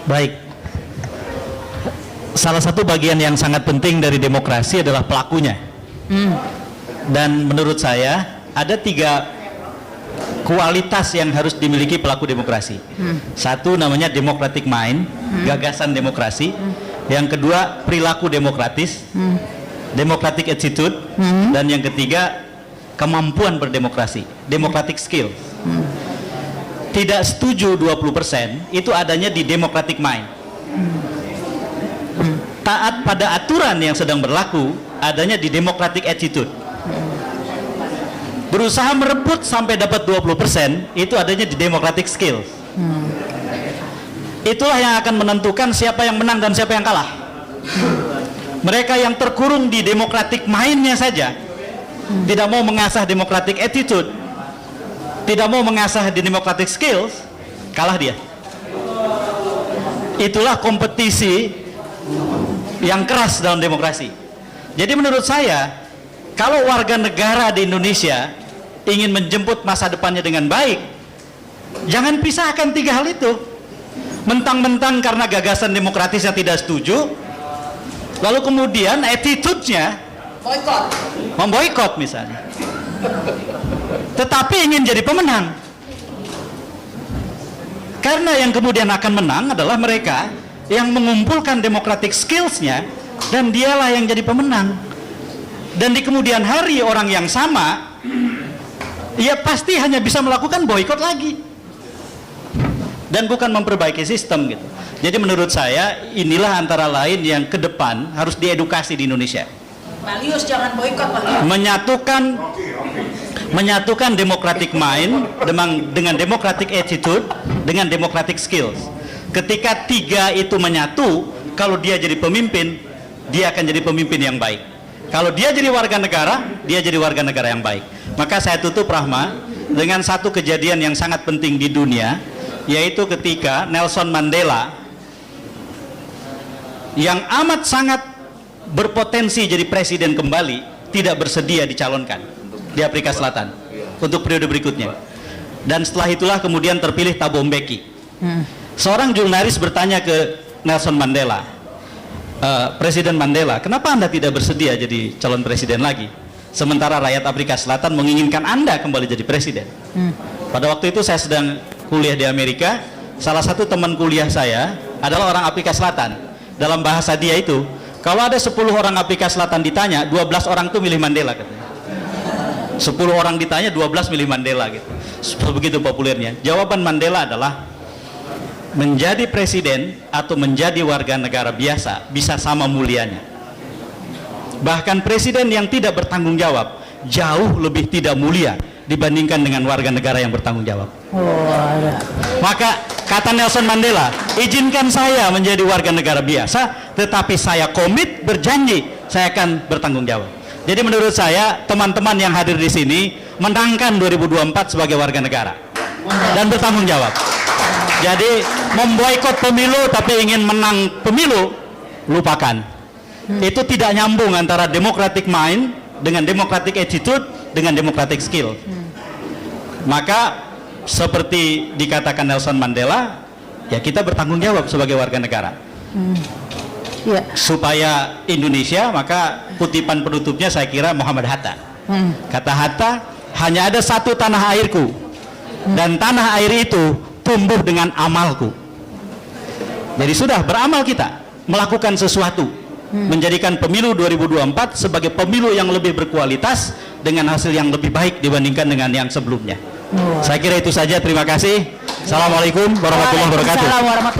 Baik. Salah satu bagian yang sangat penting dari demokrasi adalah pelakunya. Dan menurut saya ada 3 kualitas yang harus dimiliki pelaku demokrasi. Satu namanya democratic mind, gagasan demokrasi. Yang kedua perilaku demokratis, democratic attitude. Dan yang ketiga kemampuan berdemokrasi, democratic skill. Tidak setuju 20% itu adanya di democratic mind. Taat pada aturan yang sedang berlaku adanya di democratic attitude. Berusaha merebut sampai dapat 20% itu adanya di democratic skill. Itulah yang akan menentukan siapa yang menang dan siapa yang kalah. Mereka yang terkurung di democratic mind-nya saja, tidak mau mengasah democratic attitude, tidak mau mengasah di democratic skills, kalah dia. Itulah kompetisi yang keras dalam demokrasi. Jadi menurut saya, kalau warga negara di Indonesia ingin menjemput masa depannya dengan baik, jangan pisahkan 3 hal itu. Mentang-mentang karena gagasan demokratisnya tidak setuju, lalu kemudian attitude-nya memboikot misalnya, tetapi ingin jadi pemenang. Karena yang kemudian akan menang adalah mereka yang mengumpulkan democratic skills-nya, dan dialah yang jadi pemenang. Dan di kemudian hari orang yang sama ya pasti hanya bisa melakukan boikot lagi dan bukan memperbaiki sistem gitu. Jadi menurut saya inilah antara lain yang ke depan harus diedukasi di Indonesia. Malius jangan boikot, menyatukan democratic mind dengan democratic attitude dengan democratic skills. Ketika 3 itu menyatu, kalau dia jadi pemimpin, dia akan jadi pemimpin yang baik. Kalau dia jadi warga negara, dia jadi warga negara yang baik. Maka saya tutup, Rahma, dengan satu kejadian yang sangat penting di dunia, yaitu ketika Nelson Mandela yang amat sangat berpotensi jadi presiden kembali tidak bersedia dicalonkan di Afrika Selatan untuk periode berikutnya. Dan setelah itulah kemudian terpilih Thabo Mbeki. Seorang jurnalis bertanya ke Nelson Mandela, Presiden Mandela, kenapa Anda tidak bersedia jadi calon presiden lagi? Sementara rakyat Afrika Selatan menginginkan Anda kembali jadi presiden. Pada waktu itu saya sedang kuliah di Amerika. Salah satu teman kuliah saya adalah orang Afrika Selatan. Dalam bahasa dia itu, kalau ada 10 orang Afrika Selatan ditanya, 12 orang itu milih Mandela katanya. 10 orang ditanya, 12 milih Mandela gitu. Begitu populernya. Jawaban Mandela adalah, menjadi presiden atau menjadi warga negara biasa bisa sama mulianya. Bahkan presiden yang tidak bertanggung jawab jauh lebih tidak mulia dibandingkan dengan warga negara yang bertanggung jawab. Maka kata Nelson Mandela, izinkan saya menjadi warga negara biasa, tetapi saya komit, berjanji saya akan bertanggung jawab. Jadi menurut saya teman-teman yang hadir di sini menangkan 2024 sebagai warga negara dan bertanggung jawab. Jadi memboikot pemilu tapi ingin menang pemilu, lupakan. Itu tidak nyambung antara democratic mind dengan democratic attitude dengan democratic skill. Maka seperti dikatakan Nelson Mandela, ya kita bertanggung jawab sebagai warga negara. Supaya Indonesia, maka kutipan penutupnya saya kira Muhammad Hatta. Kata Hatta, hanya ada satu tanah airku, dan tanah air itu tumbuh dengan amalku. Jadi sudah beramal kita melakukan sesuatu, menjadikan pemilu 2024 sebagai pemilu yang lebih berkualitas dengan hasil yang lebih baik dibandingkan dengan yang sebelumnya. Saya kira itu saja, terima kasih. Assalamualaikum warahmatullahi wabarakatuh.